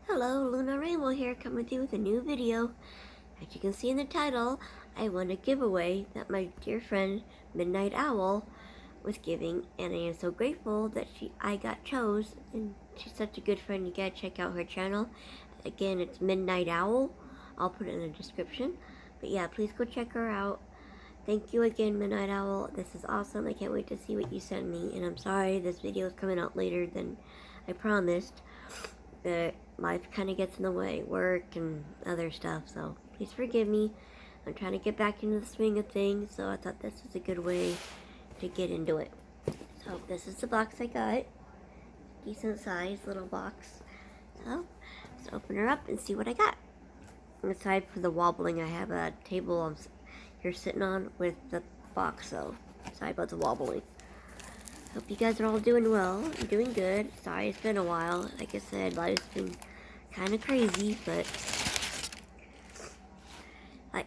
Hello, Luna Rainbow here, coming with you with a new video. As you can see in the title, I won a giveaway that my dear friend Midnightowl was giving, and I am so grateful that I got chose, and she's such a good friend. You gotta check out her channel. Again, it's Midnightowl. I'll put it in the description. But yeah, please go check her out. Thank you again, Midnightowl. This is awesome. I can't wait to see what you send me, and I'm sorry this video is coming out later than I promised. But life kind of gets in the way, work and other stuff, so please forgive me. I'm trying to get back into the swing of things, so I thought this was a good way to get into it. So this is the box I got. Decent size little box. So let's open her up and see what I got. Aside from the wobbling, I have a table you're sitting on with the box, so sorry about the wobbling. Hope you guys are all doing well. I'm doing good. Sorry it's been a while. Like I said, life's been kind of crazy, but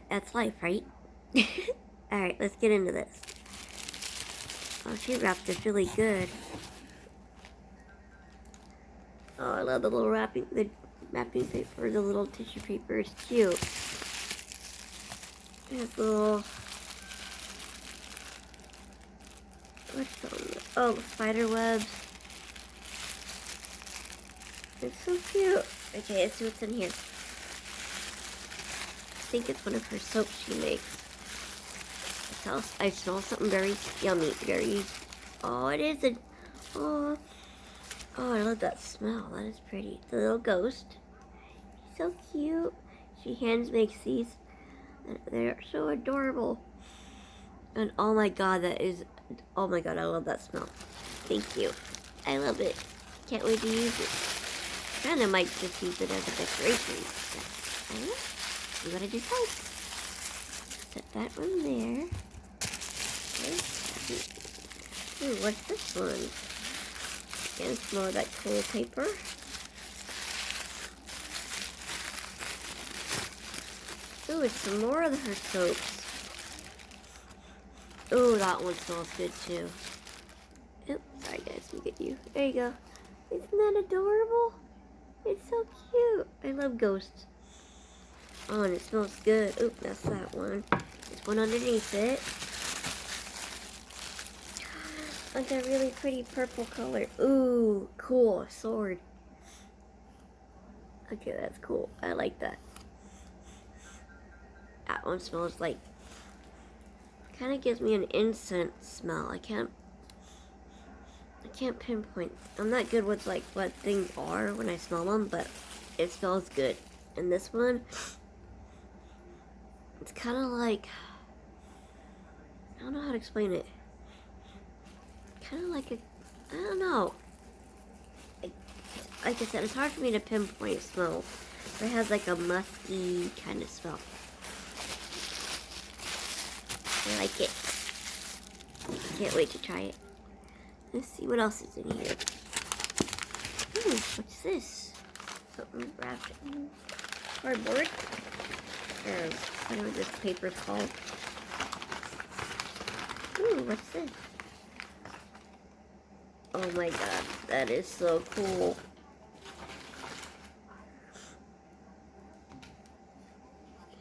that's life, right? Alright, let's get into this. Oh, she wrapped this really good. Oh, I love the little wrapping paper, the little tissue paper is cute. There's little, what's on the, oh, spider webs. It's so cute. Okay, let's see what's in here. I think it's one of her soaps she makes. I smell something very yummy, oh, it is a, oh, I love that smell. That is pretty. The little ghost. She's so cute. She hands makes these. They're so adorable. And oh my god, oh my god, I love that smell. Thank you. I love it. Can't wait to use it. Kinda might just use it as a decoration. I don't know. See what I decide. Set that one there. Okay. Ooh, what's this one? Again, some more of that cool paper. Ooh, it's some more of her soaps. Ooh, that one smells good too. Oops, sorry guys, let me get you. There you go. Isn't that adorable? It's so cute. I love ghosts. Oh, and it smells good. Oop, that's that one. There's one underneath it. Like a really pretty purple color. Ooh, cool. A sword. Okay, that's cool. I like that. That one smells like, kind of gives me an incense smell. I can't pinpoint. I'm not good with like what things are when I smell them, but it smells good. And this one, it's kind of like, I don't know how to explain it. Kind of like I don't know. Like I said, it's hard for me to pinpoint smell. But it has like a musky kind of smell. I like it. Can't wait to try it. Let's see what else is in here. Ooh, what's this? Something wrapped in cardboard. I don't know what this paper's called. Ooh, what's this? Oh my god, that is so cool.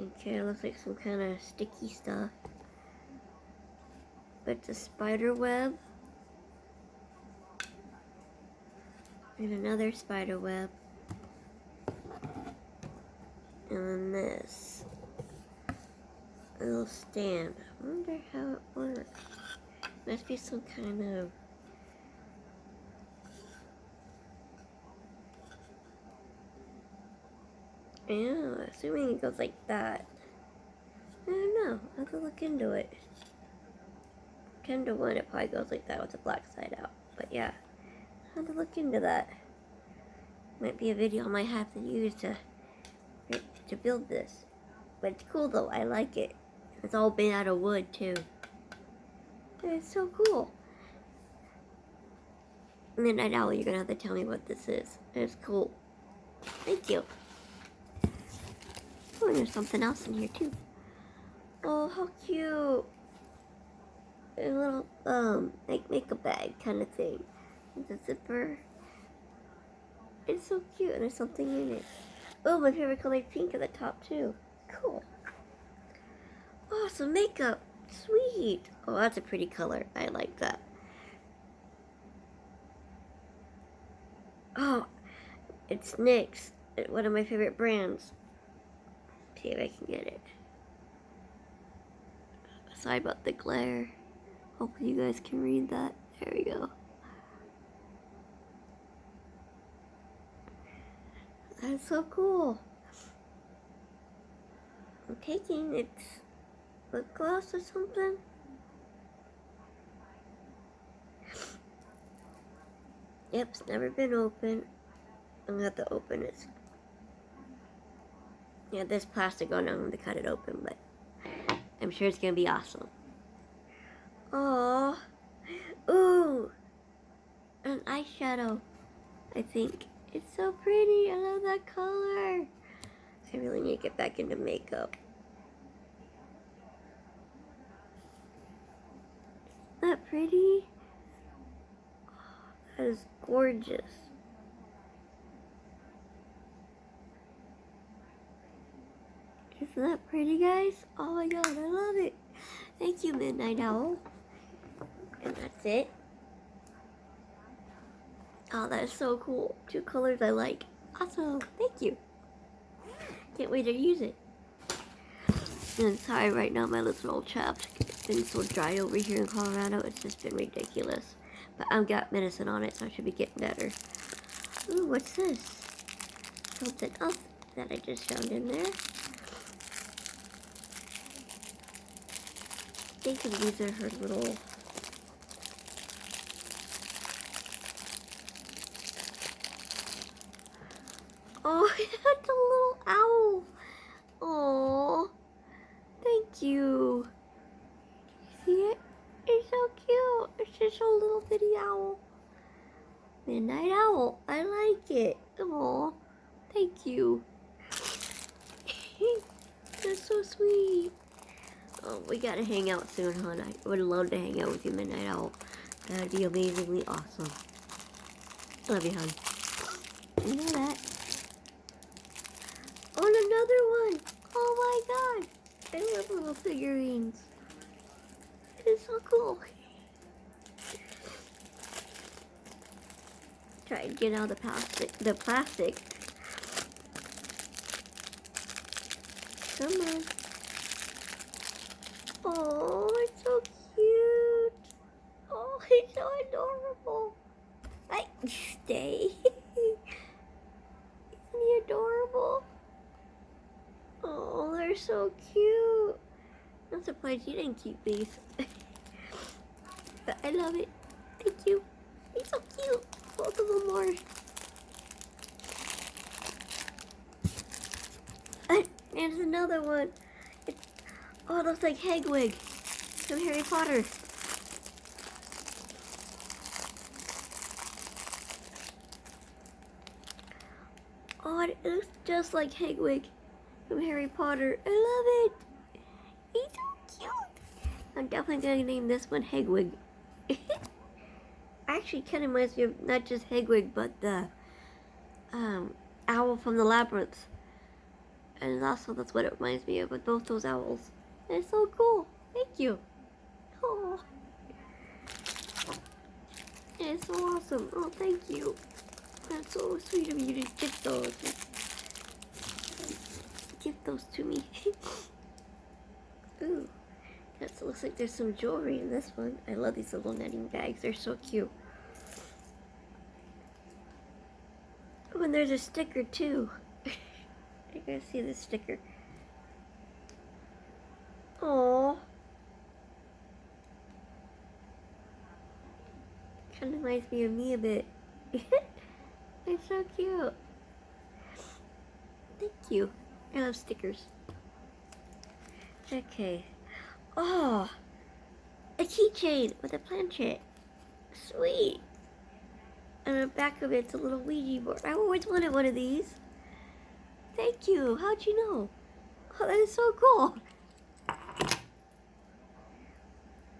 Okay, it looks like some kind of sticky stuff. But it's a spider web. And another spider web. And then this. A little stand. I wonder how it works. Must be some kind of... Yeah, assuming it goes like that. I don't know. I'll have to look into it. 10 to 1, it probably goes like that with the black side out. But yeah, I'll have to look into that. Might be a video I might have to use to build this. But it's cool though. I like it. It's all made out of wood too. It's so cool. Midnightowl, you're gonna have to tell me what this is. It's cool. Thank you. Oh, and there's something else in here too. Oh, how cute. A little, like makeup bag kind of thing. With a zipper. It's so cute, and there's something in it. Oh, my favorite color pink at the top too. Cool. Oh, some makeup. Sweet. Oh, that's a pretty color. I like that. Oh, it's NYX. One of my favorite brands. See if I can get it. Sorry about the glare. Hopefully you guys can read that. There we go. That's so cool. I'm taking its lip gloss or something. Yep, it's never been opened. I'm gonna have to open it. Yeah, there's plastic on it. I'm gonna cut it open, but I'm sure it's gonna be awesome. Oh, ooh, an eyeshadow. I think it's so pretty. I love that color. I really need to get back into makeup. Isn't that pretty? Oh, that is gorgeous. Isn't that pretty, guys? Oh my god, I love it. Thank you, Midnightowl. And that's it. Oh, that is so cool. 2 colors I like. Awesome. Thank you. Can't wait to use it. And sorry, right now my lips are all chapped. It's been so dry over here in Colorado. It's just been ridiculous. But I've got medicine on it, so I should be getting better. Ooh, what's this? Something else that I just found in there. I think these are her little... Oh, it's a little owl. Oh, thank you. See it? It's so cute. It's just a little bitty owl. Midnightowl. I like it. Oh, thank you. That's so sweet. Oh, we gotta hang out soon, hon. I would love to hang out with you, Midnightowl. That'd be amazingly awesome. Love you, hon. You know that. Oh, another one. Oh my god. I love little figurines. It's so cool. Try to get out the plastic. Come on. Oh, it's so cute. Oh, it's so adorable. Stay. Isn't he adorable? Oh, they're so cute. I'm surprised you didn't keep these. But I love it. Thank you. He's so cute. Both of them are. And there's another one. Oh, it looks like Hedwig from Harry Potter. Oh, it looks just like Hedwig from Harry Potter. I love it. He's so cute. I'm definitely going to name this one Hedwig. Actually, kind of reminds me of not just Hedwig, but the owl from the labyrinth. And also, that's what it reminds me of, with both those owls. It's so cool. Thank you. Oh, it's so awesome. Oh, thank you. That's so sweet of you to give those. Give those to me. Ooh, that looks like there's some jewelry in this one. I love these little netting bags. They're so cute. Oh, and there's a sticker too. You guys see the sticker? Oh, kind of reminds me of me a bit. It's so cute. Thank you. I love stickers. Okay. Oh, a keychain with a planchette. Sweet. And on the back of it's a little Ouija board. I always wanted one of these. Thank you. How'd you know? Oh, that is so cool.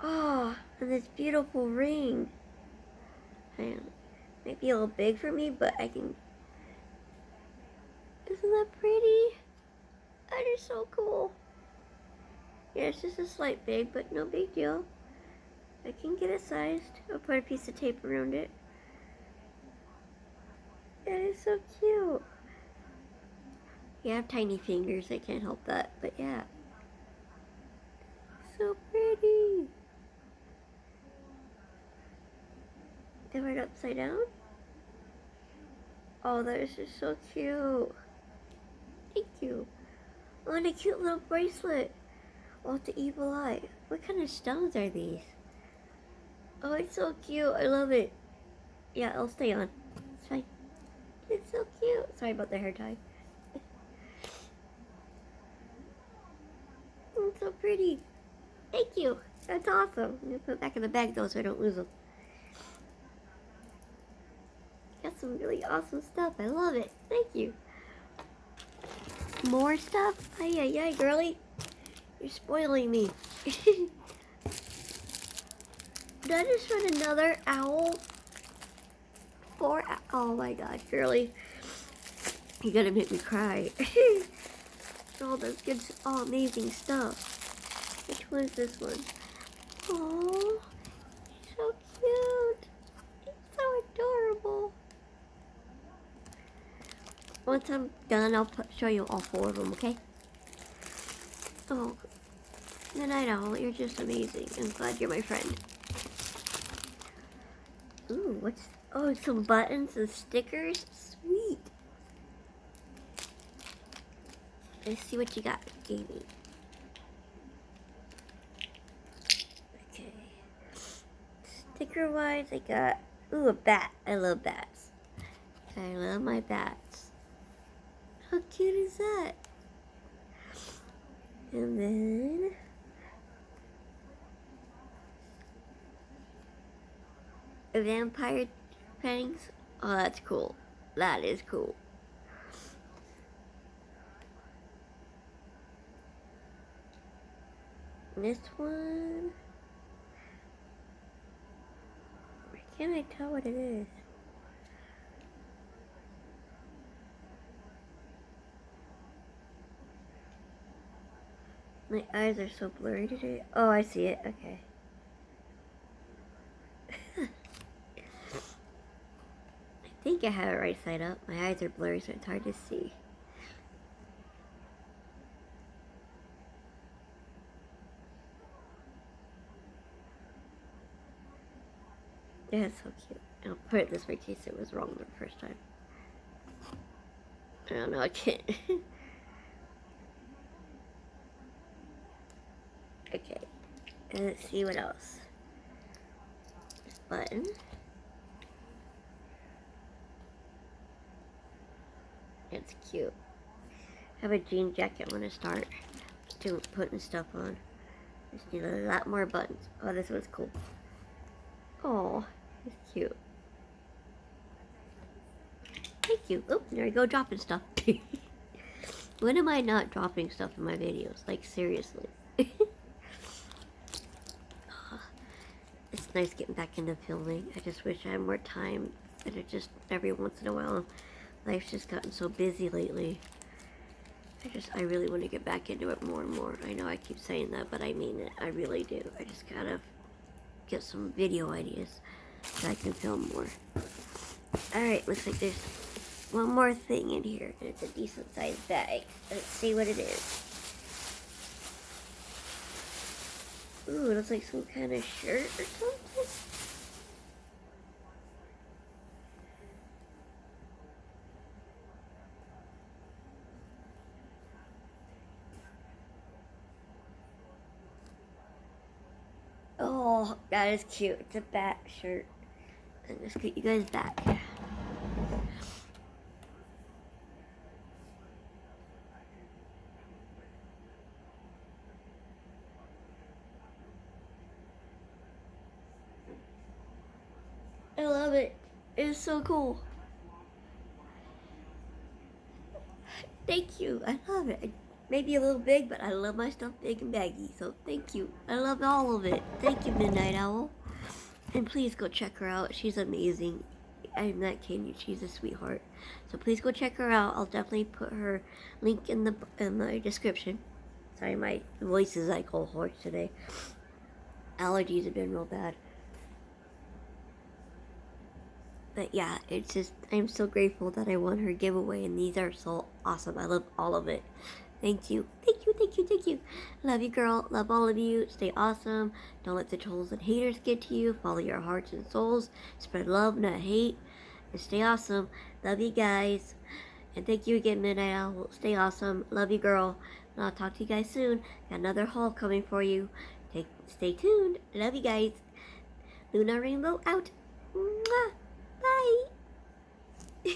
Oh, and this beautiful ring. Might be a little big for me, but I can Isn't that pretty? That is so cool. Yeah, it's just a slight big, but no big deal. I can get it sized. I'll put a piece of tape around it. That is so cute. Yeah, I have tiny fingers. I can't help that. But yeah. So pretty. They were upside down? Oh, that is just so cute. Thank you. Oh, and a cute little bracelet. Oh, with the evil eye. What kind of stones are these? Oh, it's so cute. I love it. Yeah, it'll stay on. It's fine. It's so cute. Sorry about the hair tie. Oh, it's so pretty. Thank you. That's awesome. I'm going to put it back in the bag though so I don't lose them. Got some really awesome stuff. I love it. Thank you. More stuff? Ay, ay, ay, girly. You're spoiling me. That is from another owl. Oh my gosh, girly. You're gonna make me cry. All this good, amazing stuff. Which one is this one? Oh, so cute. It's so adorable. Once I'm done, I'll show you all 4 of them, okay? Oh, Midnightowl, you're just amazing. I'm glad you're my friend. Ooh, what's... Oh, some buttons and stickers? Sweet. Let's see what you got, Amy. Okay. Sticker-wise, I got... Ooh, a bat. I love bats. I love my bats. How cute is that? And then... a vampire fangs. Oh, that's cool. That is cool. This one... Why can't I tell what it is? My eyes are so blurry today. Oh, I see it. Okay. I think I have it right side up. My eyes are blurry, so it's hard to see. Yeah, it's so cute. I'll put it this way in case it was wrong the first time. I don't know, I can't. Okay. And let's see what else. This button. It's cute. I have a jean jacket when I start putting stuff on. Just need a lot more buttons. Oh, this one's cool. Oh, it's cute. Thank you. Oh, there I go dropping stuff. When am I not dropping stuff in my videos? Like, seriously. It's nice getting back into filming. I just wish I had more time. And it just, every once in a while, life's just gotten so busy lately. I really want to get back into it more and more. I know I keep saying that, but I mean it. I really do. I just gotta get some video ideas so I can film more. Alright, looks like there's one more thing in here. And it's a decent sized bag. Let's see what it is. Ooh, it looks like some kind of shirt or something. Oh, that is cute. It's a bat shirt. And let's get you guys back. I love it. It's so cool. Thank you. I love it. Maybe a little big, but I love my stuff big and baggy. So thank you. I love all of it. Thank you, Midnightowl. And please go check her out. She's amazing. I'm not kidding you. She's a sweetheart. So please go check her out. I'll definitely put her link in the description. Sorry, my voice is like all hoarse today. Allergies have been real bad. But yeah, it's just, I'm so grateful that I won her giveaway, and these are so awesome. I love all of it. Thank you. Thank you, thank you, thank you. Love you, girl. Love all of you. Stay awesome. Don't let the trolls and haters get to you. Follow your hearts and souls. Spread love, not hate. And stay awesome. Love you guys. And thank you again, Midnight Owl. Stay awesome. Love you, girl. And I'll talk to you guys soon. Got another haul coming for you. Stay tuned. Love you guys. Luna Rainbow out. Mwah. Bye.